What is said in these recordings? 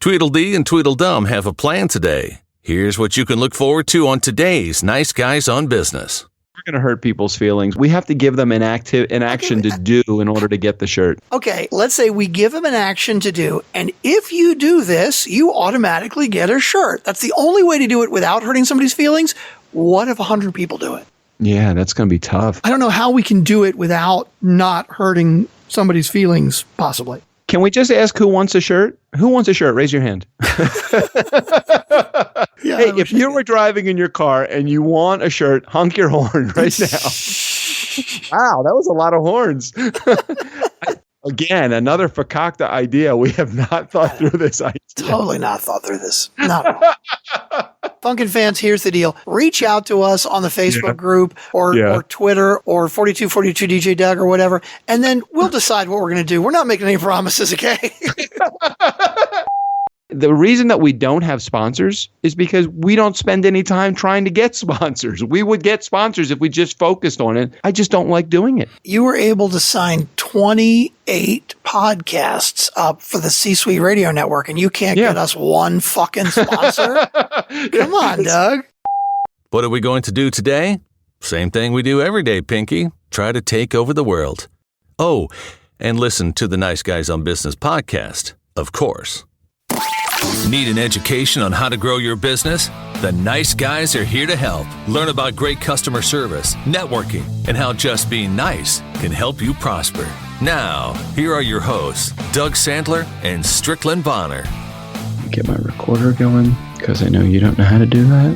Tweedledee and Tweedledum have a plan today. Here's what you can look forward to on today's Nice Guys on Business. We're going to hurt people's feelings. We have to give them an action to do in order to get the shirt. Okay, let's say we give them an action to do, and if you do this, you automatically get a shirt. That's the only way to do it without hurting somebody's feelings. What if 100 people do it? Yeah, that's going to be tough. I don't know how we can do it without not hurting somebody's feelings, possibly. Can we just ask who wants a shirt? Who wants a shirt? Raise your hand. Yeah, hey, if you were driving in your car and you want a shirt, honk your horn right now. Wow, that was a lot of horns. Again, another fakakta idea. We have not thought through this idea. Totally not thought through this. Not at all. Funkn fans, here's the deal. Reach out to us on the Facebook group or Twitter or 4242 DJ Doug or whatever, and then we'll decide what we're going to do. We're not making any promises, okay? The reason that we don't have sponsors is because we don't spend any time trying to get sponsors. We would get sponsors if we just focused on it. I just don't like doing it. You were able to sign 28 podcasts up for the C-Suite Radio Network, and you can't get us one fucking sponsor? Come on, Doug. What are we going to do today? Same thing we do every day, Pinky. Try to take over the world. Oh, and listen to the Nice Guys on Business podcast, of course. Need an education on how to grow your business? The Nice Guys are here to help. Learn about great customer service, networking, and how just being nice can help you prosper. Now, here are your hosts, Doug Sandler and Strickland Bonner. Get my recorder going, because I know you don't know how to do that.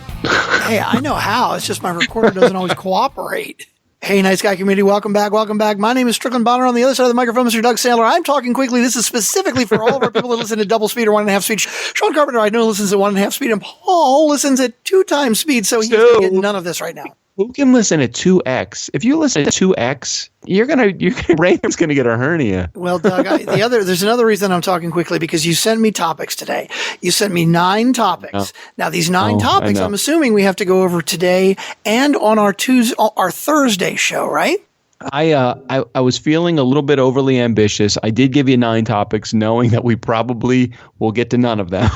Hey, I know how. It's just my recorder doesn't always cooperate. Hey, Nice Guy community, welcome back, welcome back. My name is Strickland Bonner. On the other side of the microphone, Mr. Doug Sandler. I'm talking quickly. This is specifically for all of our people that listen to double speed or 1.5 speed. Sean Carpenter, I know, listens at 1.5 speed, and Paul listens at 2 times speed, so he's going to get none of this right now. Who can listen at 2x? If you listen to 2x, your brain's going to get a hernia. Well, Doug, there's another reason I'm talking quickly, because you sent me topics today. You sent me 9 topics. Now, these 9 topics, I'm assuming we have to go over today and on our Thursday show, right? I was feeling a little bit overly ambitious. I did give you 9 topics, knowing that we probably will get to none of them,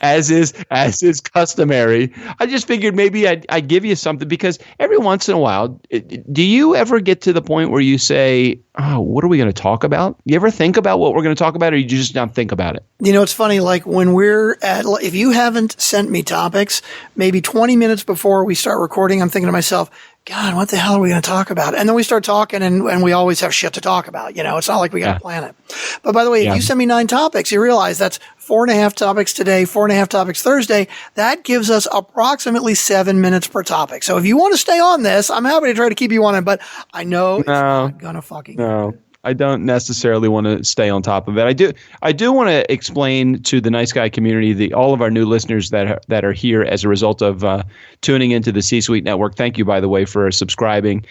as is customary. I just figured maybe I'd give you something, because every once in a while, do you ever get to the point where you say, "Oh, what are we going to talk about?" You ever think about what we're going to talk about, or you just not think about it? You know, it's funny. Like when if you haven't sent me topics, maybe 20 minutes before we start recording, I'm thinking to myself, God, what the hell are we going to talk about? And then we start talking, and we always have shit to talk about. You know, it's not like we got to plan it. But by the way, if you send me 9 topics, you realize that's 4.5 topics today, 4.5 topics Thursday. That gives us approximately 7 minutes per topic. So if you want to stay on this, I'm happy to try to keep you on it, but I know it's not going to fucking happen. I don't necessarily want to stay on top of it. I do want to explain to the Nice Guy community, all of our new listeners that are here as a result of tuning into the C-Suite Network. Thank you, by the way, for subscribing.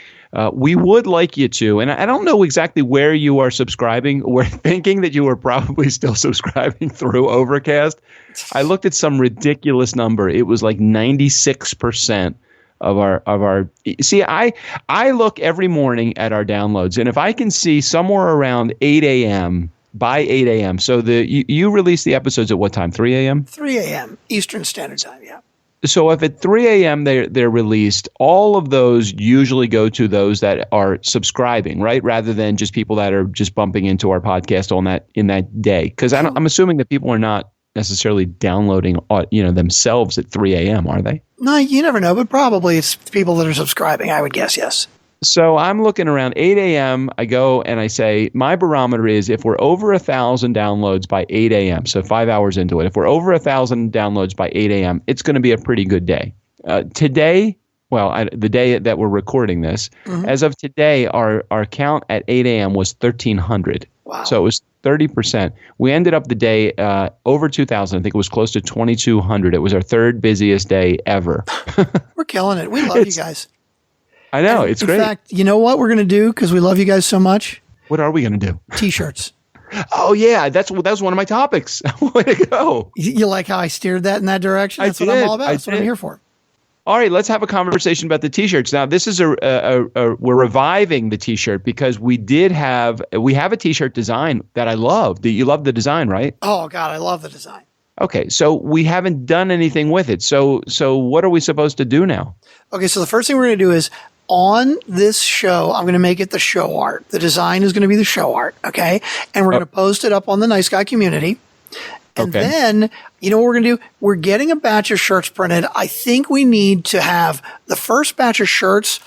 We would like you to, and I don't know exactly where you are subscribing. We're thinking that you are probably still subscribing through Overcast. I looked at some ridiculous number. It was like 96%. Of our see, I look every morning at our downloads, and if I can see somewhere around 8 a.m. by 8 a.m. So you release the episodes at what time? 3 a.m. 3 a.m. Eastern Standard Time. Yeah. So if at 3 a.m. they're released, all of those usually go to those that are subscribing, right? Rather than just people that are just bumping into our podcast in that day, because I'm assuming that people are not necessarily downloading themselves at 3 a.m., are they? No, you never know, but probably it's people that are subscribing, I would guess, yes. So I'm looking around 8 a.m. I go and I say, my barometer is if we're over 1,000 downloads by 8 a.m., so 5 hours into it, if we're over 1,000 downloads by 8 a.m., it's going to be a pretty good day. Today, the day that we're recording this, as of today, our count at 8 a.m. was 1,300. Wow. So it was 30%. We ended up the day over 2,000. I think it was close to 2,200. It was our 3rd busiest day ever. We're killing it. We love you guys. I know. It's great. In fact, you know what we're going to do because we love you guys so much? What are we going to do? T-shirts. Oh, yeah. That was one of my topics. Way to go. You like how I steered that in that direction? That's what I'm all about. That's what I'm here for. All right, let's have a conversation about the T-shirts. Now, this is we're reviving the T-shirt because we have a T-shirt design that I love. You love the design, right? Oh God, I love the design. Okay, so we haven't done anything with it. So what are we supposed to do now? Okay, so the first thing we're going to do is on this show, I'm going to make it the show art. The design is going to be the show art, okay? And we're going to post it up on the Nice Guy community. And then, you know what we're going to do? We're getting a batch of shirts printed. I think we need to have the first batch of shirts.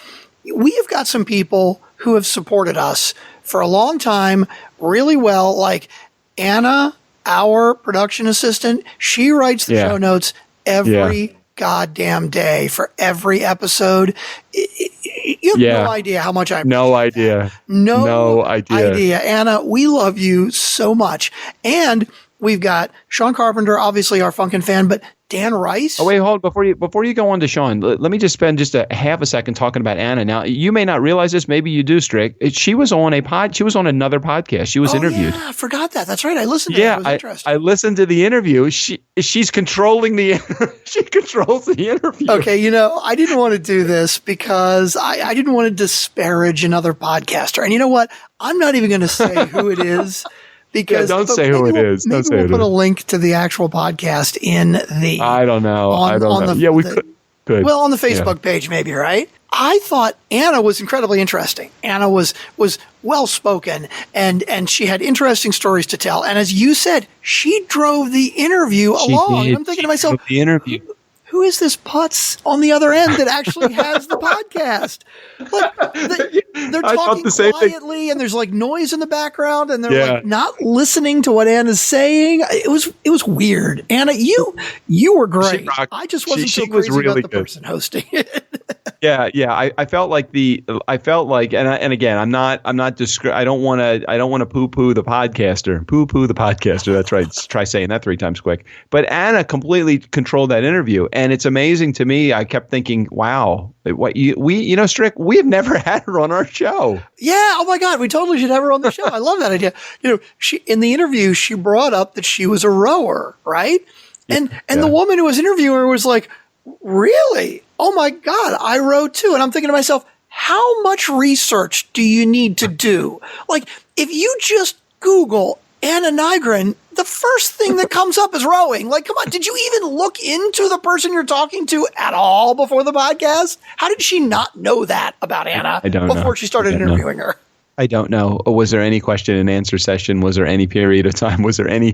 We have got some people who have supported us for a long time really well, like Anna, our production assistant. She writes the show notes every goddamn day for every episode. You have no idea how much I appreciate No idea. that. No idea. Anna, we love you so much. And we've got Sean Carpenter, obviously our Funkn fan, but Dan Rice. Oh, wait, hold on. Before you go on to Sean, let me just spend just a half a second talking about Anna. Now, you may not realize this. Maybe you do, Strick. She was on another podcast. She was interviewed. Yeah, I forgot that. That's right. I listened to that. It was interesting. I listened to the interview. She's controlling she controls the interview. Okay, you know, I didn't want to do this because I didn't want to disparage another podcaster. And you know what? I'm not even going to say who it is. Because don't say who it is. Maybe we'll put a link to the actual podcast in the. I don't know. We could. Well, on the Facebook page, maybe, right? I thought Anna was incredibly interesting. Anna was well spoken, and she had interesting stories to tell. And as you said, she drove the interview along. And I'm thinking to myself, the interview. Who is this putz on the other end that actually has the podcast? Like, they're talking quietly, and there's like noise in the background, and they're like not listening to what Anna's saying. It was weird. Anna, you were great. I just wasn't so crazy about the person hosting it. Yeah. I felt like and again, I don't want to poo-poo the podcaster. Poo-poo the podcaster. That's right. Try saying that 3 times quick. But Anna completely controlled that interview, and it's amazing to me. I kept thinking, wow, Strick, we have never had her on our show. Yeah. Oh my God, we totally should have her on the show. I love that idea. You know, in the interview, she brought up that she was a rower, right? And the woman who was interviewing her was like, really? Oh my God, I row too. And I'm thinking to myself, how much research do you need to do? Like, if you just Google Anna Nygren, the first thing that comes up is rowing. Like, come on, did you even look into the person you're talking to at all before the podcast? How did she not know that about Anna before she started interviewing her? I don't know. Was there any question and answer session? Was there any period of time? Was there any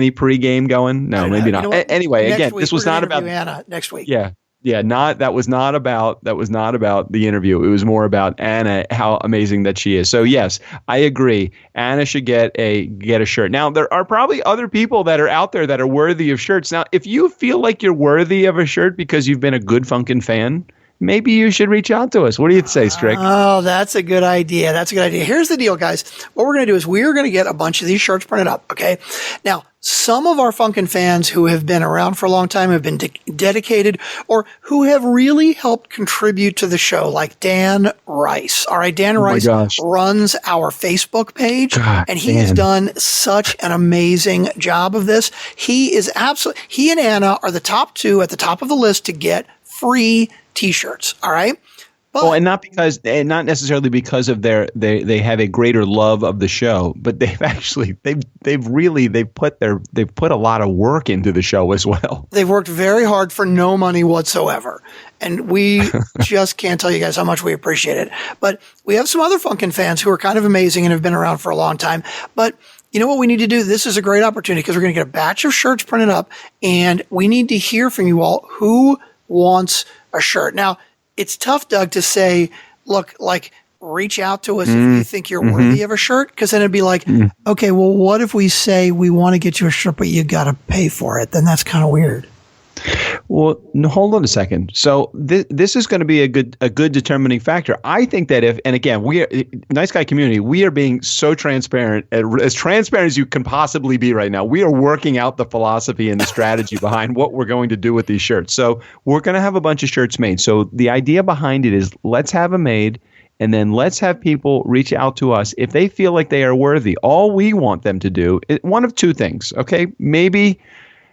pre-game going? No, maybe not. You know anyway, again, this was not about Anna next week. Yeah. That was not about the interview. It was more about Anna, how amazing that she is. So yes, I agree. Anna should get a shirt. Now, there are probably other people that are out there that are worthy of shirts. Now, if you feel like you're worthy of a shirt because you've been a good Funkn fan, maybe you should reach out to us. What do you say, Strick? Oh, that's a good idea. Here's the deal, guys. What we're going to do is we're going to get a bunch of these shirts printed up, okay? Now, some of our Funkn fans who have been around for a long time, have been dedicated, or who have really helped contribute to the show, like Dan Rice. All right, Dan Rice runs our Facebook page, and he has done such an amazing job of this. He and Anna are the top 2 at the top of the list to get free T-shirts. All right. But, and not necessarily because of they have a greater love of the show, but they've put a lot of work into the show as well. They've worked very hard for no money whatsoever. And we just can't tell you guys how much we appreciate it. But we have some other Funkn fans who are kind of amazing and have been around for a long time. But you know what we need to do? This is a great opportunity because we're going to get a batch of shirts printed up, and we need to hear from you all who wants a shirt. Now, it's tough, Doug, to say, look, like, reach out to us if you think you're worthy of a shirt, because then it'd be like, okay, well, what if we say we want to get you a shirt, but you got to pay for it? Then that's kind of weird. Well, hold on a second. So this is going to be a good determining factor. I think that and again, we are Nice Guy community, we are being so transparent as you can possibly be right now. We are working out the philosophy and the strategy behind what we're going to do with these shirts. So we're going to have a bunch of shirts made. So the idea behind it is let's have them made, and then let's have people reach out to us if they feel like they are worthy. All we want them to do is one of 2 things. Okay, maybe.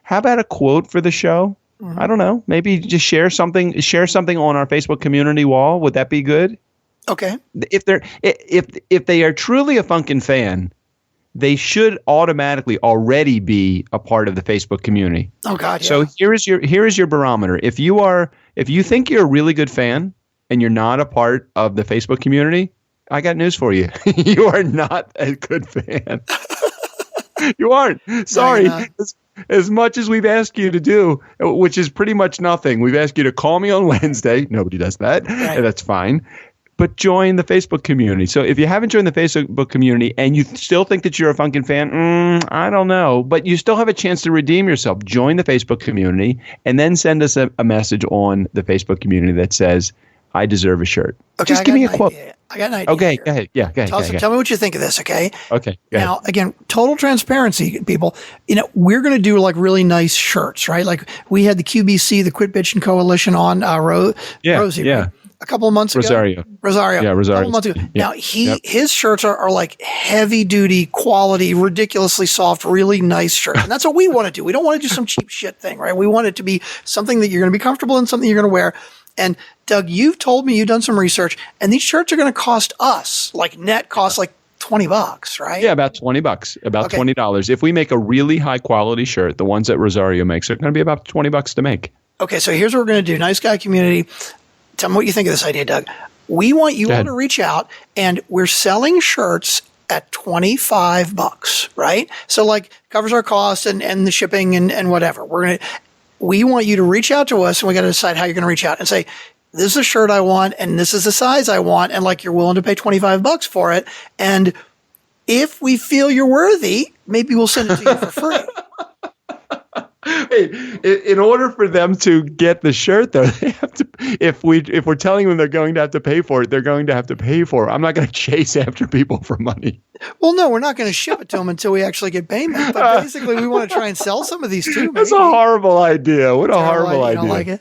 How about a quote for the show? I don't know. Maybe just share something on our Facebook community wall. Would that be good? Okay. If they are truly a Funkn fan, they should automatically already be a part of the Facebook community. Oh God. Yeah. So here is your barometer. If you think you're a really good fan and you're not a part of the Facebook community, I got news for you. You are not a good fan. You aren't. Sorry. No, as much as we've asked you to do, which is pretty much nothing. We've asked you to call me on Wednesday. Nobody does that. Right. And that's fine. But join the Facebook community. So if you haven't joined the Facebook community and you still think that you're a Funkn fan, I don't know. But you still have a chance to redeem yourself. Join the Facebook community and then send us a message on the Facebook community that says, I deserve a shirt. Okay, just give me a quote. I got an idea. Okay, here. go ahead. Yeah, go ahead. Tell me what you think of this, okay? Okay. Now, again, total transparency, people. We're going to do like really nice shirts, right? Like we had the QBC, the Quit Bitchin' Coalition on Rosie. Yeah. Right? A couple of months ago. Rosario. Yeah, Rosario. A couple of months ago. Yeah. Now, his shirts are like heavy duty, quality, ridiculously soft, really nice shirts. And that's what we want to do. We don't want to do some cheap shit thing, right? We want it to be something that you're going to be comfortable in, something you're going to wear. And Doug, you've told me you've done some research, and these shirts are going to cost us, like net cost like $20, right? Yeah, about $20. About $20. If we make a really high quality shirt, the ones that Rosario makes are going to be about $20 to make. Okay, so here's what we're going to do. Nice Guy community. Tell me what you think of this idea, Doug. We want you all to reach out, and we're selling shirts at $25, right? So like covers our costs and the shipping and whatever. We want you to reach out to us, and we got to decide how you're going to reach out and say, this is a shirt I want, and this is the size I want, and like you're willing to pay $25 for it. And if we feel you're worthy, maybe we'll send it to you for free. Hey, in order for them to get the shirt, though, they have to. If we're telling them they're going to have to pay for it, they're going to have to pay for it. I'm not going to chase after people for money. Well, no, we're not going to ship it to them until we actually get payment. But basically, we want to try and sell some of these too. Maybe. That's a horrible idea. What a horrible idea! You don't like it?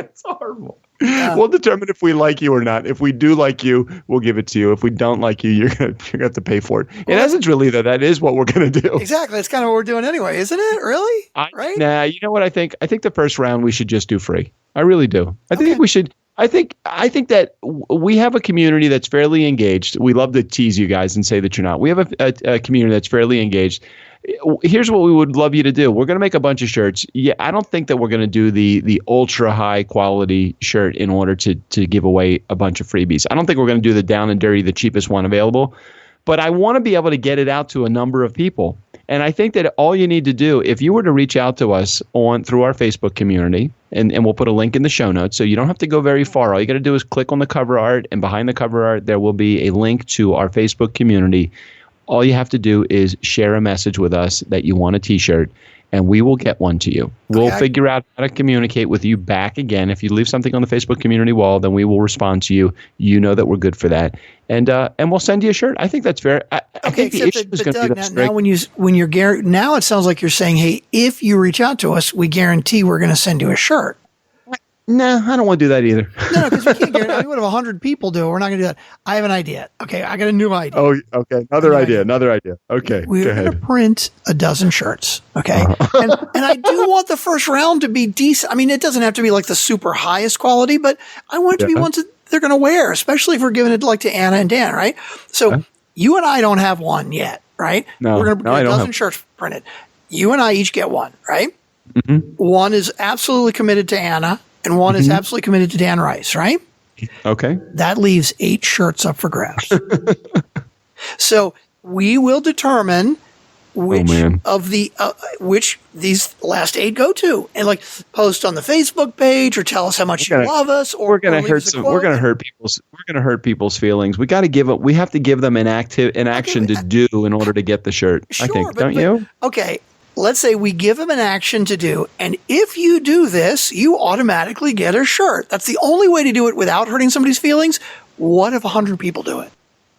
It's horrible. We'll determine if we like you or not. If we do like you, we'll give it to you. If we don't like you, you're gonna have to pay for it. In essence, really, though, that is what we're going to do. Exactly. That's kind of what we're doing anyway, isn't it? Really? Right? Nah. You know what I think? I think the first round we should just do free. I really do. I think we should. I think that we have a community that's fairly engaged. We love to tease you guys and say that you're not. We have a community that's fairly engaged. Here's what we would love you to do. We're going to make a bunch of shirts. Yeah, I don't think that we're going to do the ultra high quality shirt in order to give away a bunch of freebies. I don't think we're going to do the down and dirty, the cheapest one available. But I want to be able to get it out to a number of people. And I think that all you need to do, if you were to reach out to us through our Facebook community, and we'll put a link in the show notes, so you don't have to go very far. All you got to do is click on the cover art, and behind the cover art, there will be a link to our Facebook community. All you have to do is share a message with us that you want a T-shirt, and we will get one to you. We'll figure out how to communicate with you back again. If you leave something on the Facebook community wall, then we will respond to you. You know that we're good for that, and we'll send you a shirt. I think that's fair. I think the issue is going to be now it sounds like you're saying, hey, if you reach out to us, we guarantee we're going to send you a shirt. No, I don't want to do that either. No, because we can't guarantee. What if 100 people do it? We're not going to do that. I have an idea. Okay, I got a new idea. Oh, okay. Another idea. Okay, we're going to print a dozen shirts. Okay, and I do want the first round to be decent. I mean, it doesn't have to be like the super highest quality, but I want it to be ones that they're going to wear, especially if we're giving it like to Anna and Dan, right? So you and I don't have one yet, right? No, we're going to get a dozen shirts printed. You and I each get one, right? Mm-hmm. One is absolutely committed to Anna. And one is absolutely committed to Dan Rice, right? Okay. That leaves 8 shirts up for grabs. So we will determine which which these last 8 go to, and like post on the Facebook page or tell us how much you love us. Or we're going to hurt people's feelings. We have to give them an action to do in order to get the shirt. Sure, I think, don't you? Okay. Let's say we give them an action to do, and if you do this, you automatically get a shirt. That's the only way to do it without hurting somebody's feelings. What if 100 people do it?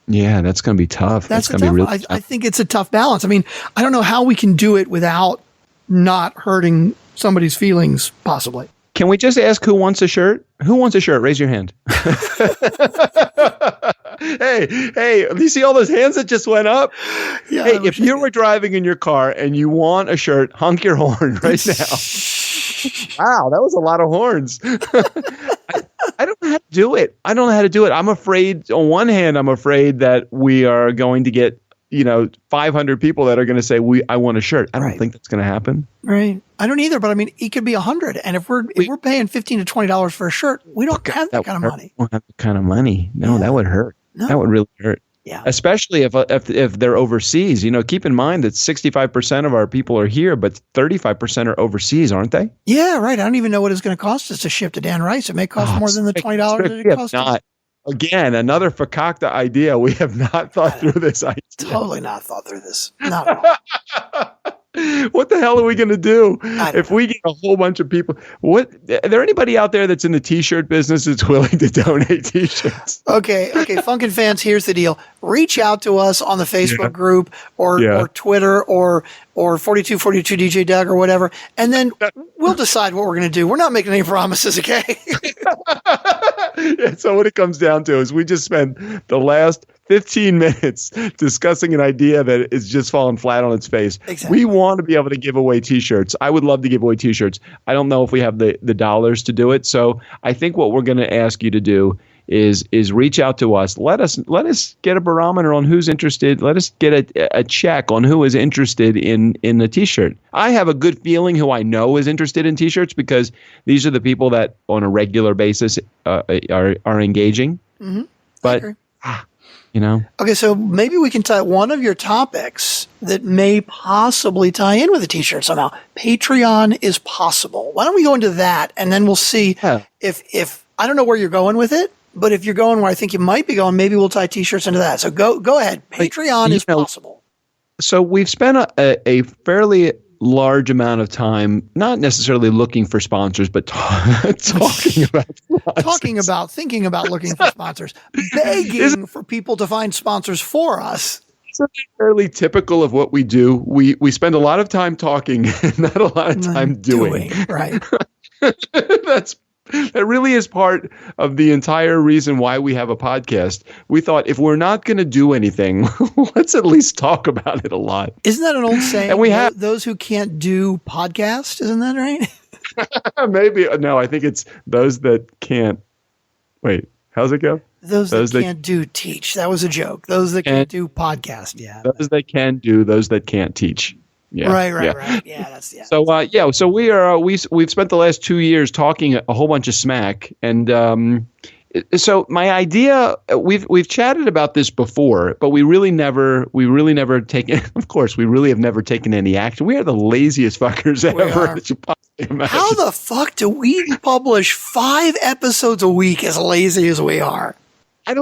Yeah, that's going to be tough. That's going to be really tough. I think it's a tough balance. I mean, I don't know how we can do it without not hurting somebody's feelings, possibly. Can we just ask who wants a shirt? Who wants a shirt? Raise your hand. Hey, do you see all those hands that just went up? Yeah, hey, if you were driving in your car and you want a shirt, honk your horn right now. Wow, that was a lot of horns. I don't know how to do it. I'm afraid, on one hand, that we are going to get, 500 people that are going to say, I want a shirt. I don't think that's going to happen. Right. I don't either, but I mean, it could be 100. And if we're paying $15 to $20 for a shirt, we don't have that kind of money. We don't have that kind of money. No, that would hurt. No. That would really hurt. Yeah. Especially if they're overseas. Keep in mind that 65% of our people are here, but 35% are overseas, aren't they? Yeah, right. I don't even know what it's going to cost us to ship to Dan Rice. It may cost more than the $20 that it costs. Again, another fakakta idea. We have not thought through this idea. Totally not thought through this. Not at all. What the hell are we going to do if we get a whole bunch of people? Are there anybody out there that's in the T-shirt business that's willing to donate T-shirts? Okay. Funkn fans, here's the deal. Reach out to us on the Facebook group or Twitter or 4242 DJ Doug or whatever, and then we'll decide what we're going to do. We're not making any promises, okay? Yeah, so what it comes down to is we just spend the last 15 minutes discussing an idea that is just falling flat on its face. Exactly. We want to be able to give away T-shirts. I would love to give away T-shirts. I don't know if we have the dollars to do it. So I think what we're going to ask you to do is reach out to us. Let us get a barometer on who's interested. Let us get a check on who is interested in the T-shirt. I have a good feeling who I know is interested in T-shirts because these are the people that on a regular basis are engaging. Mm-hmm. But Okay, so maybe we can tie one of your topics that may possibly tie in with a T-shirt somehow. Patreon is possible. Why don't we go into that, and then we'll see if I don't know where you're going with it, but if you're going where I think you might be going, maybe we'll tie T-shirts into that. So go ahead. Patreon is possible. So we've spent a fairly large amount of time, not necessarily looking for sponsors, but talking about thinking about looking for sponsors, begging for people to find sponsors for us. Isn't that fairly typical of what we do? We spend a lot of time talking and not a lot of time doing. Right. That really is part of the entire reason why we have a podcast. We thought if we're not going to do anything, let's at least talk about it a lot. Isn't that an old saying? And we have those who can't do podcast. Isn't that right? Maybe. No, I think it's those that can't. Wait, how's it go? Those that can't do teach. That was a joke. Those that can't do podcast. Yeah. Those that can do. Those that can't teach. Yeah, right. Yeah, So we are we've spent the last 2 years talking a whole bunch of smack, and so my idea we've chatted about this before, but we really never taken. Of course, we really have never taken any action. We are the laziest fuckers ever. That you possibly imagine. How the fuck do we publish 5 episodes a week as lazy as we are? I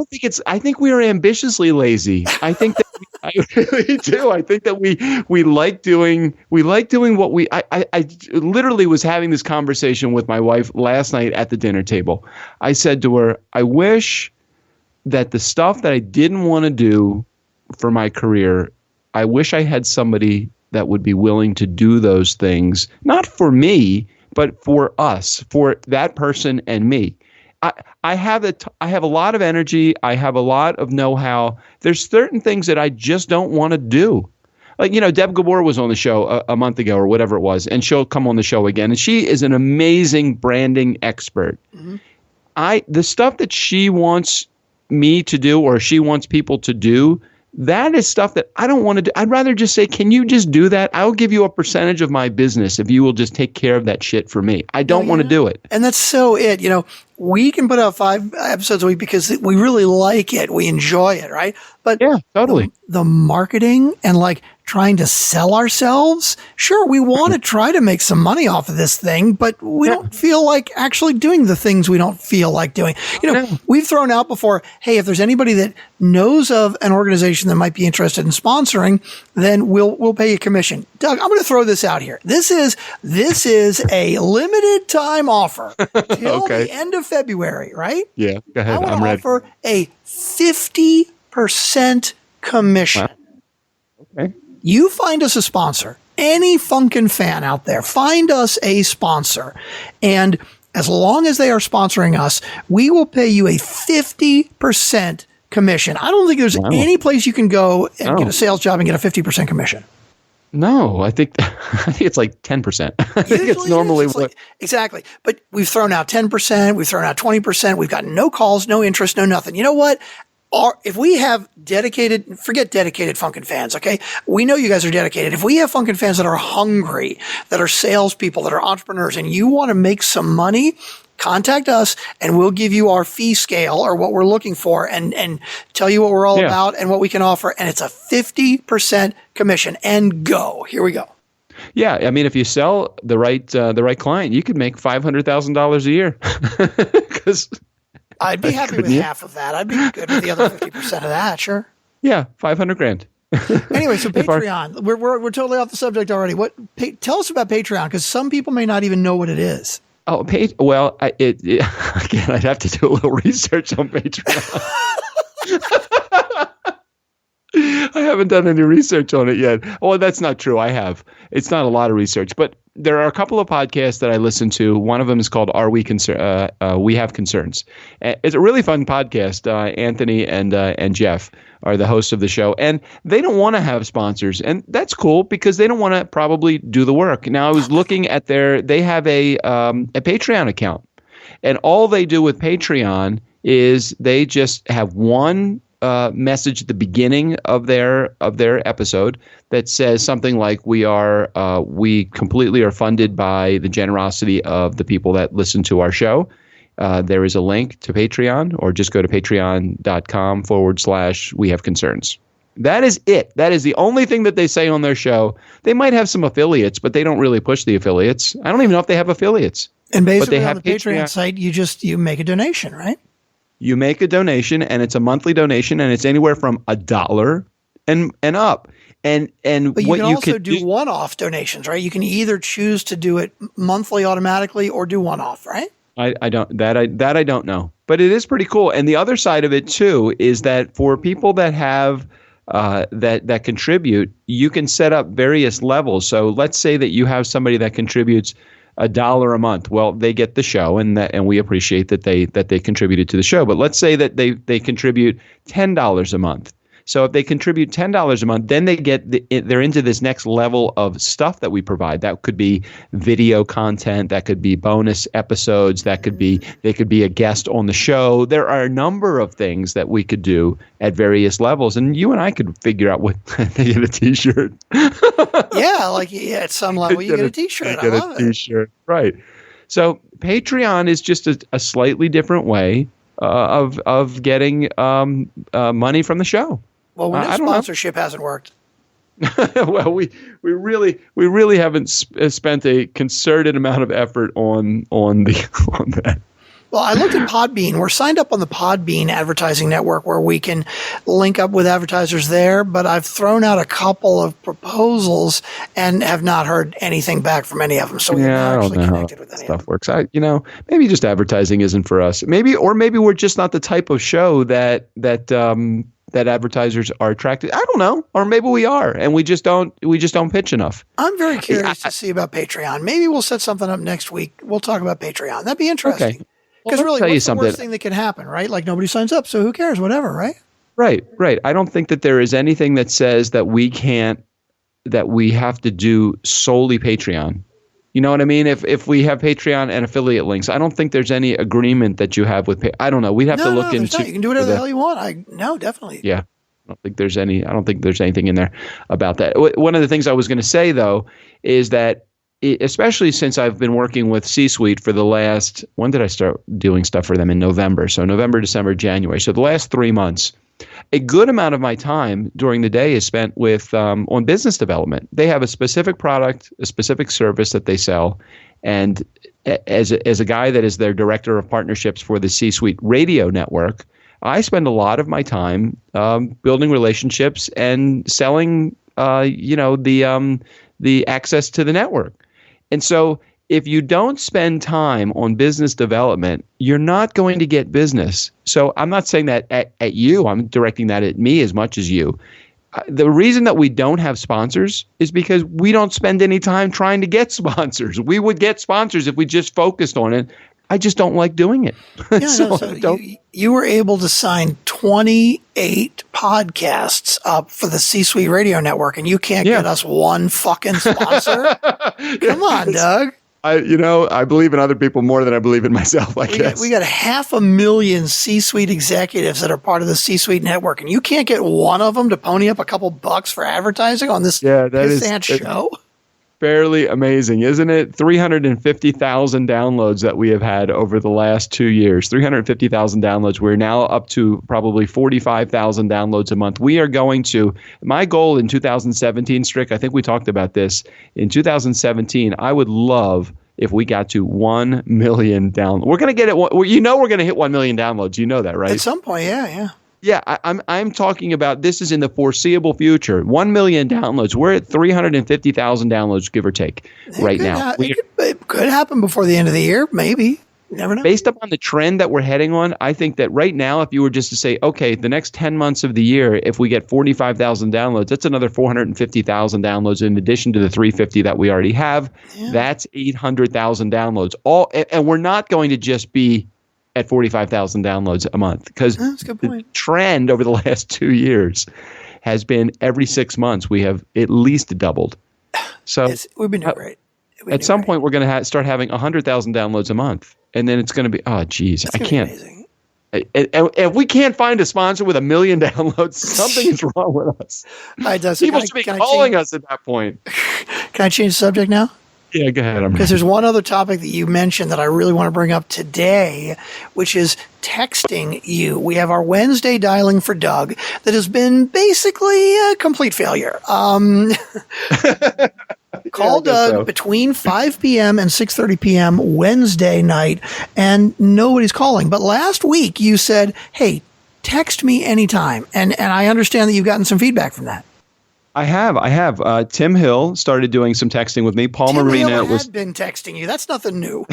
think we are ambitiously lazy. I think that I really do. I think that we like doing what I literally was having this conversation with my wife last night at the dinner table. I said to her, I wish that the stuff that I didn't want to do for my career, I wish I had somebody that would be willing to do those things, not for me, but for us, for that person and me. I have a lot of energy. I have a lot of know-how. There's certain things that I just don't want to do. Like, Deb Gabor was on the show a month ago or whatever it was, and she'll come on the show again. And she is an amazing branding expert. Mm-hmm. The stuff that she wants me to do or she wants people to do, that is stuff that I don't want to do. I'd rather just say, can you just do that? I'll give you a percentage of my business if you will just take care of that shit for me. I don't want to do it. And that's so it. We can put out 5 episodes a week because we really like it. We enjoy it, right? But yeah, totally. The marketing and trying to sell ourselves. Sure, we want to try to make some money off of this thing, but we don't feel like actually doing the things we don't feel like doing. We've thrown out before, hey, if there's anybody that knows of an organization that might be interested in sponsoring, then we'll pay you commission. Doug, I'm going to throw this out here. This is a limited time offer till the end of February, right? Yeah, go ahead. I'm ready. I want to offer a 50% commission. Wow. Okay. You find us a sponsor. Any Funkn fan out there, find us a sponsor. And as long as they are sponsoring us, we will pay you a 50% commission. I don't think there's any place you can go and get a sales job and get a 50% commission. No, I think it's like 10%. I think it's normally exactly. But we've thrown out 10%, we've thrown out 20%, we've got no calls, no interest, no nothing. You know what? If we have forget dedicated Funkn fans, okay? We know you guys are dedicated. If we have Funkn fans that are hungry, that are salespeople, that are entrepreneurs, and you want to make some money, contact us and we'll give you our fee scale or what we're looking for and tell you what we're all about and what we can offer. And it's a 50% commission and go. Here we go. Yeah. I mean, if you sell the right client, you could make $500,000 a year. Because I'd be happy with half of that. I'd be good with the other 50% of that. Sure. Yeah. $500,000. Anyway, so Patreon, we're totally off the subject already. Tell us about Patreon, because some people may not even know what it is. Oh, well, again, I'd have to do a little research on Patreon. I haven't done any research on it yet. Oh, that's not true. I have. It's not a lot of research, but there are a couple of podcasts that I listen to. One of them is called We Have Concerns. It's a really fun podcast. Anthony and Jeff are the hosts of the show, and they don't want to have sponsors, and that's cool because they don't want to probably do the work. Now, I was looking at they have a Patreon account, and all they do with Patreon is they just have one message at the beginning of their episode that says something like, we completely are funded by the generosity of the people that listen to our show. There is a link to Patreon, or just go to patreon.com/we have concerns. That is it. That is the only thing that they say on their show. They might have some affiliates, but they don't really push the affiliates. I don't even know if they have affiliates. And basically on the Patreon site, you make a donation, right? You make a donation, and it's a monthly donation, and it's anywhere from $1 and up. But you can also do one-off donations, right? You can either choose to do it monthly automatically or do one-off, right? I don't know, but it is pretty cool. And the other side of it too is that for people that have that contribute, you can set up various levels. So let's say that you have somebody that contributes $1 a month. Well, they get the show, and we appreciate that they contributed to the show. But let's say that they contribute $10 a month. So if they contribute $10 a month, then they're into this next level of stuff that we provide. That could be video content, that could be bonus episodes, they could be a guest on the show. There are a number of things that we could do at various levels, and you and I could figure out what they get a T-shirt. At some level you get a T-shirt. I love it. T-shirt, right? So Patreon is just a slightly different way of getting money from the show. Well, when sponsorship hasn't worked. Well, we really haven't spent a concerted amount of effort on that. Well, I looked at Podbean. We're signed up on the Podbean advertising network where we can link up with advertisers there, but I've thrown out a couple of proposals and have not heard anything back from any of them. So we're not actually connected with any stuff works. Maybe just advertising isn't for us. Maybe we're just not the type of show that advertisers are attracted. I don't know. Or maybe we are, and we just don't pitch enough. I'm very curious to see about Patreon. Maybe we'll set something up next week. We'll talk about Patreon. That'd be interesting. Okay. Because really, what's the worst thing that can happen, right? Like nobody signs up, so who cares? Whatever, right? Right. I don't think that there is anything that says that we have to do solely Patreon. You know what I mean? If we have Patreon and affiliate links, I don't think there's any agreement that you have with I don't know. We'd have to look into. You can do whatever the hell you want. No, definitely. Yeah. I don't think there's anything in there about that. One of the things I was going to say though is that, especially since I've been working with C-Suite for the last, when did I start doing stuff for them? In November. So November, December, January. So the last 3 months, a good amount of my time during the day is spent with on business development. They have a specific product, a specific service that they sell. And as a guy that is their director of partnerships for the C-Suite radio network, I spend a lot of my time building relationships and selling, the access to the network. And so if you don't spend time on business development, you're not going to get business. So I'm not saying that at you. I'm directing that at me as much as you. The reason that we don't have sponsors is because we don't spend any time trying to get sponsors. We would get sponsors if we just focused on it. I just don't like doing it. Yeah, so you were able to sign 28 podcasts up for the C-Suite Radio Network, and you can't get us one fucking sponsor? Come on, Doug. I believe in other people more than I believe in myself, I guess. We got 500,000 C-Suite executives that are part of the C-Suite network, and you can't get one of them to pony up a couple bucks for advertising on this pissant show? Fairly amazing, isn't it? 350,000 downloads that we have had over the last 2 years. 350,000 downloads. We're now up to probably 45,000 downloads a month. We are going to, my goal in 2017, Strick, I think we talked about this. In 2017, I would love if we got to 1 million downloads. We're going to get it. We're going to hit 1 million downloads. You know that, right? At some point, yeah. Yeah, I'm talking about this is in the foreseeable future. 1 million downloads. We're at 350,000 downloads, give or take, right now. It could happen before the end of the year, maybe. You never know. Based upon the trend that we're heading on, I think that right now, if you were just to say, okay, the next 10 months of the year, if we get 45,000 downloads, that's another 450,000 downloads in addition to the 350 that we already have. Yeah. That's 800,000 downloads. And we're not going to just be at 45,000 downloads a month, because the trend over the last 2 years has been every 6 months we have at least doubled. So we've been doing great. At some point, we're going to start having 100,000 downloads a month, and then it's going to be, oh, geez, I can't. If we can't find a sponsor with 1 million downloads, something is wrong with us. People should be calling us at that point. Can I change the subject now? Yeah, go ahead. Because there's one other topic that you mentioned that I really want to bring up today, which is texting you. We have our Wednesday dialing for Doug that has been basically a complete failure. Call Doug between 5 p.m. and 6:30 p.m. Wednesday night, and nobody's calling. But last week you said, hey, text me anytime. And I understand that you've gotten some feedback from that. I have. Tim Hill started doing some texting with me. Paul Marina had been texting you. That's nothing new.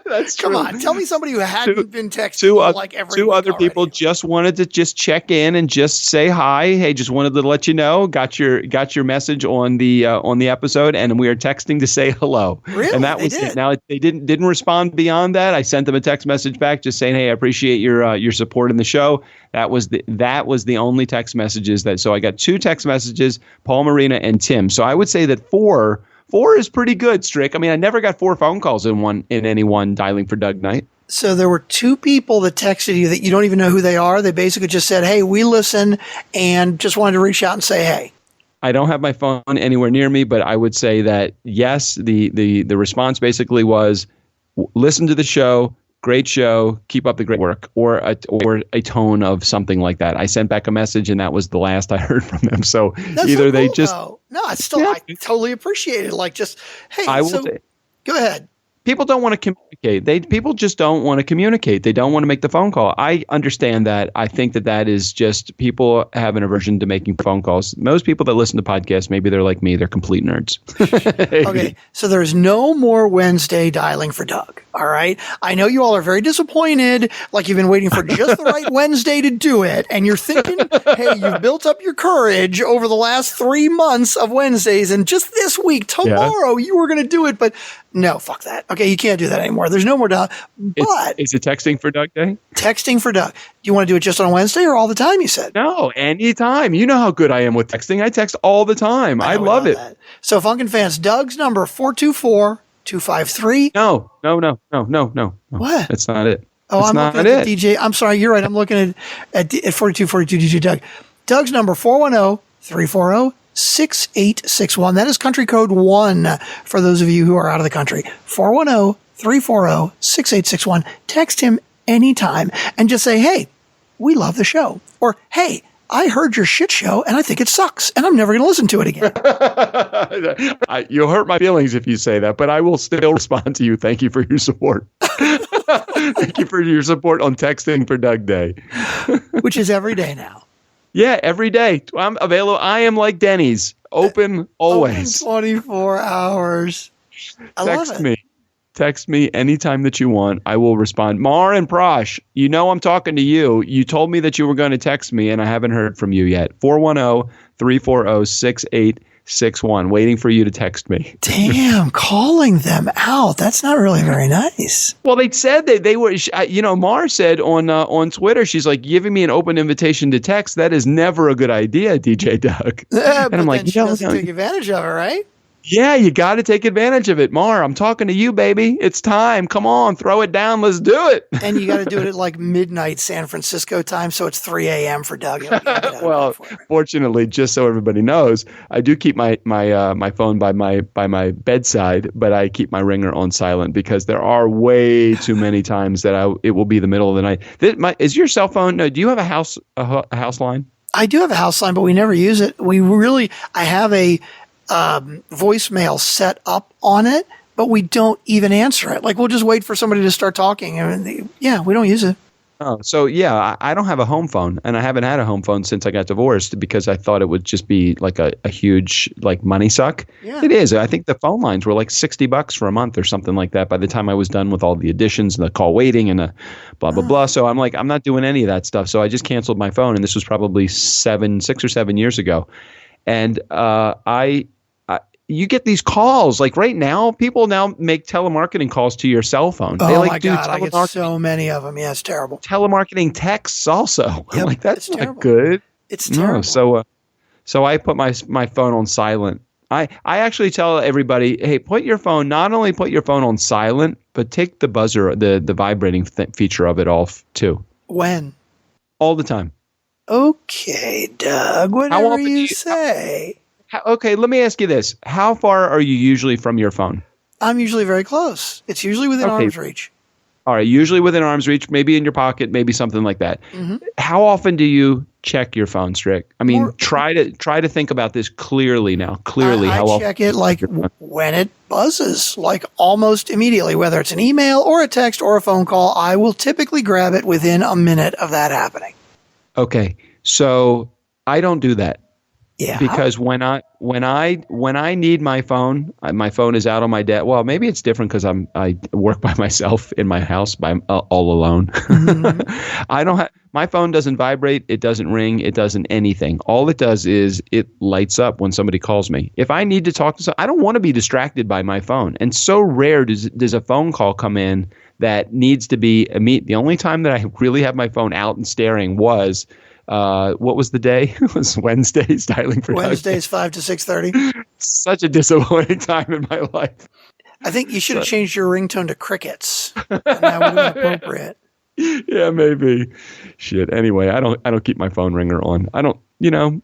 That's true. Come on, tell me somebody who hadn't been texting you like every two week other already. People just wanted to just check in and just say hi. Hey, just wanted to let you know. Got your message on the episode, and we are texting to say hello. Really? And that was it. Now they didn't respond beyond that. I sent them a text message back just saying, hey, I appreciate your support in the show. That was the only text messages so I got 2 text messages, Paul Marina and Tim. So I would say that 4 is pretty good, Strick. I mean, I never got 4 phone calls in any one dialing for Doug night. So there were 2 people that texted you that you don't even know who they are. They basically just said, hey, we listen, and just wanted to reach out and say, hey. I don't have my phone anywhere near me, but I would say that, yes, the response basically was, listen to the show. Great show. Keep up the great work, or a tone of something like that. I sent back a message, and that was the last I heard from them. So that's either so cool, they just I totally appreciate it. Like, just hey, go ahead. People don't want to communicate. People just don't want to communicate. They don't want to make the phone call. I understand that. I think that is just people have an aversion to making phone calls. Most people that listen to podcasts, maybe they're like me. They're complete nerds. Okay, so there's no more Wednesday dialing for Doug. All right. I know you all are very disappointed, like you've been waiting for just the right Wednesday to do it. And you're thinking, hey, you've built up your courage over the last 3 months of Wednesdays. And just this week, tomorrow, you were going to do it. But no, fuck that. Okay, you can't do that anymore. There's no more Doug. But is it texting for Doug Day? Texting for Doug. Do you want to do it just on Wednesday or all the time, you said? No, anytime. You know how good I am with texting. I text all the time. I love it. That. So, Funkn fans, Doug's number 424-253. No. What? That's not it. Oh, that's I'm looking at the DJ. I'm sorry, you're right. I'm looking at 4242 DJ Doug. Doug's number 410-340-6861. That is country code 1 for those of you who are out of the country. 410-340-6861. Text him anytime and just say, hey, we love the show. Or, hey, I heard your shit show and I think it sucks and I'm never going to listen to it again. You'll hurt my feelings if you say that, but I will still respond to you. Thank you for your support. Thank you for your support on texting for Doug Day. Which is every day now. Yeah, every day. I'm available. I am like Denny's. Open always. Open 24 hours. I love it. Text me anytime that you want. I will respond. Mar and Prosh, you know I'm talking to you. You told me that you were going to text me, and I haven't heard from you yet. 410-340-6861. 61, waiting for you to text me. Damn, calling them out. That's not really very nice. Well, they said that they were, Mar said on Twitter, she's like, giving me an open invitation to text. That is never a good idea, DJ Doug. And I'm like, she doesn't take advantage of it, right? Yeah, you got to take advantage of it. Mar, I'm talking to you, baby. It's time. Come on, throw it down. Let's do it. And you got to do it at like midnight San Francisco time, so it's 3 a.m. for Doug. Well, fortunately, just so everybody knows, I do keep my phone by my bedside, but I keep my ringer on silent because there are way too many times that it will be the middle of the night. Is your cell phone? No, do you have a house line? I do have a house line, but we never use it. I have a voicemail set up on it, but we don't even answer it. Like, we'll just wait for somebody to start talking. We don't use it. Oh, so yeah, I don't have a home phone, and I haven't had a home phone since I got divorced because I thought it would just be like a huge like money suck. Yeah. It is. I think the phone lines were like $60 for a month or something like that by the time I was done with all the additions and the call waiting and the blah, blah, blah. So I'm like, I'm not doing any of that stuff. So I just canceled my phone, and this was probably 6 or 7 years ago. And you get these calls like right now. People now make telemarketing calls to your cell phone. Oh, my God, I get so many of them. Yeah, it's terrible. Telemarketing texts also. Yep, I'm like, that's not terrible. Good. It's terrible. No, so I put my phone on silent. I actually tell everybody, hey, not only put your phone on silent, but take the buzzer, the vibrating feature of it off too. When? All the time. Okay, Doug, whatever you say. Okay, let me ask you this. How far are you usually from your phone? I'm usually very close. It's usually within arm's reach. All right, usually within arm's reach, maybe in your pocket, maybe something like that. Mm-hmm. How often do you check your phone, Strick? I mean, try to think about this clearly now. I check it like when it buzzes, like almost immediately, whether it's an email or a text or a phone call. I will typically grab it within a minute of that happening. Okay, so I don't do that. Yeah. Because when I need my phone is out on my desk. Well, maybe it's different because I work by myself in my house all alone. Mm-hmm. My phone doesn't vibrate. It doesn't ring. It doesn't anything. All it does is it lights up when somebody calls me. If I need to talk to someone, I don't want to be distracted by my phone. And so rare does a phone call come in that needs to be immediate. The only time that I really have my phone out and staring was. What was the day? It was Wednesdays, dialing for Wednesdays, 5 to 6:30. Such a disappointing time in my life. I think you should have changed your ringtone to crickets. And that would have been appropriate. Yeah, maybe. Shit. Anyway, I don't keep my phone ringer on. I don't.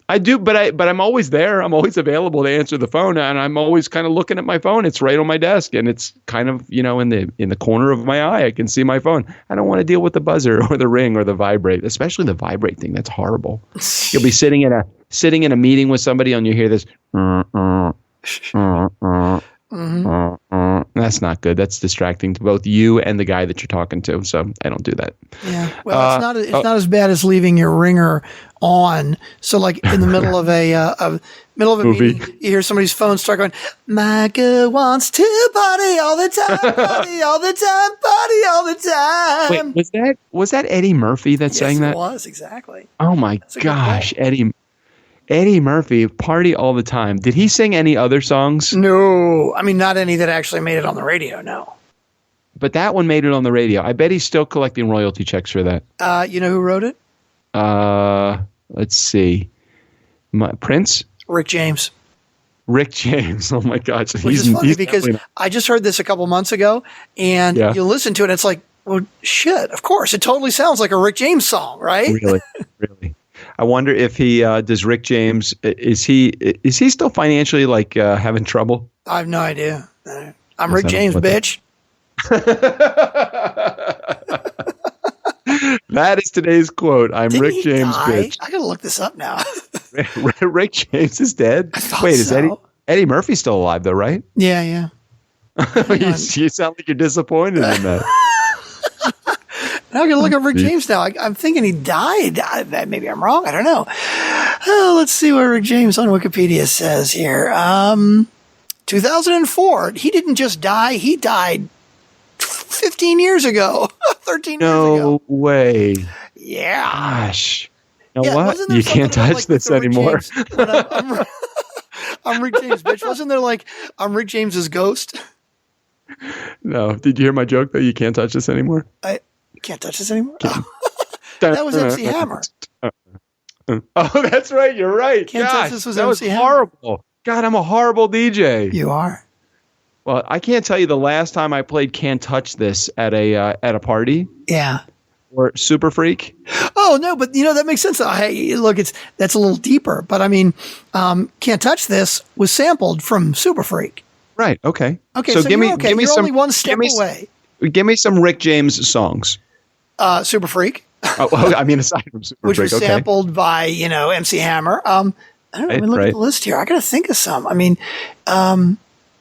I do, but I'm always there. I'm always available to answer the phone, and I'm always kind of looking at my phone. It's right on my desk, and it's kind of in the corner of my eye. I can see my phone. I don't want to deal with the buzzer or the ring or the vibrate, especially the vibrate thing. That's horrible. You'll be sitting in a meeting with somebody, and you hear this. Mm-hmm. That's not good. That's distracting to both you and the guy that you're talking to. So I don't do that. Yeah. Well, it's not as bad as leaving your ringer on. So like in the middle of a movie, meeting, you hear somebody's phone start going, "My girl wants to party all the time, party all the time, party all the time." Wait, was that Eddie Murphy that sang that? It was, exactly. Oh my gosh, Eddie Murphy, party all the time. Did he sing any other songs? No. I mean, not any that actually made it on the radio, no. But that one made it on the radio. I bet he's still collecting royalty checks for that. You know who wrote it? Let's see. Prince? Rick James. Rick James. Oh, my God. So Which is funny because I just heard this a couple months ago, and you listen to it, and it's like, well, shit, of course. It totally sounds like a Rick James song, right? Really? I wonder if he does. Rick James, is he still financially having trouble? I have no idea. I'm Rick James, bitch. That is today's quote. I'm Didn't Rick James, bitch. I gotta look this up now. Rick James is dead. Wait, is Eddie Murphy still alive though? Right? Yeah. You sound like you're disappointed in that. Now I'm going to look up Rick James now. I'm thinking he died. Maybe I'm wrong. I don't know. Let's see what Rick James on Wikipedia says here. 2004. He didn't just die. He died 15 years ago. 13 years ago. No way. Yeah. Gosh. You know what? You can't touch this anymore. I'm Rick James, bitch. Wasn't there like, I'm Rick James's ghost? No. Did you hear my joke that you can't touch this anymore? I can't touch this anymore? Oh. That was MC Hammer. Oh, that's right. You're right. Can't Gosh, touch this was that MC was Hammer. horrible. God, I'm a horrible DJ. You are? Well, I can't tell you the last time I played Can't Touch This at a party. Yeah. Or Super Freak. Oh, no, but that makes sense. Hey, look, that's a little deeper. But I mean, Can't Touch This was sampled from Super Freak. Right. Okay. Okay. So give me you're some, only one step away. Give me some Rick James songs. Super Freak. Well, I mean, aside from Super Which Freak, was sampled by, MC Hammer. I don't know. Let me look at the list here. I got to think of some. I mean,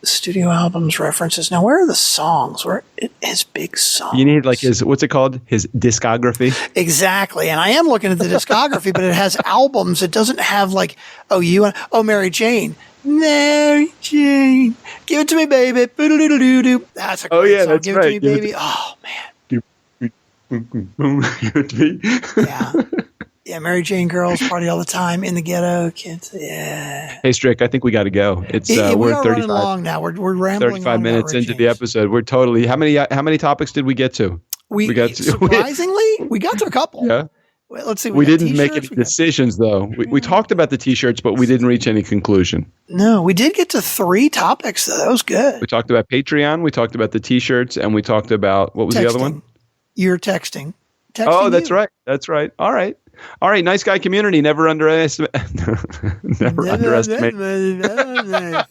studio albums, references. Now, where are the songs? Where his big songs? You need like what's it called? His discography. Exactly. And I am looking at the discography, but it has albums. It doesn't have like, Mary Jane. Mary Jane. Give it to me, baby. Boodle-doodle-doo-doo. That's a great song. That's Give right. it to me, baby. Oh, man. Yeah, Mary Jane girls party all the time in the ghetto. Kids, yeah. Hey, Strick, I think we got to go. It's we we're are 35 running long now. We're rambling. 35 minutes into the episode. We're totally. How many topics did we get to? We got to, surprisingly, we got to a couple. Yeah. Well, let's see. We didn't make any decisions, though. We talked about the T-shirts, but we didn't reach any conclusion. No, we did get to 3 topics, though. That was good. We talked about Patreon. We talked about the T-shirts, and we talked about what was the other one? You're texting. Oh, that's right. That's right. All right. Nice guy community. Never underestimate. Never underestimate. They're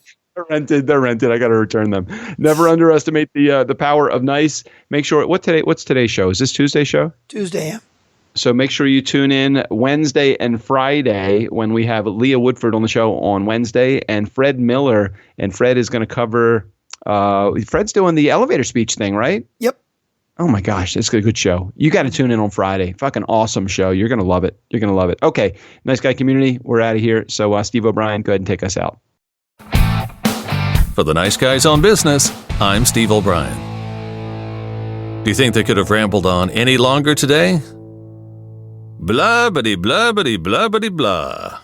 rented. I got to return them. Never underestimate the power of nice. Make sure. What's today's show? Is this Tuesday's show? Tuesday, yeah. So make sure you tune in Wednesday and Friday when we have Leah Woodford on the show on Wednesday and Fred Miller. And Fred is going to cover. Fred's doing the elevator speech thing, right? Yep. Oh my gosh, it's a good show. You got to tune in on Friday. Fucking awesome show. You're going to love it. You're going to love it. Okay, nice guy community. We're out of here. So Steve O'Brien, go ahead and take us out. For the Nice Guys on Business, I'm Steve O'Brien. Do you think they could have rambled on any longer today? Blah, bitty, blah, bitty, blah, bitty, blah.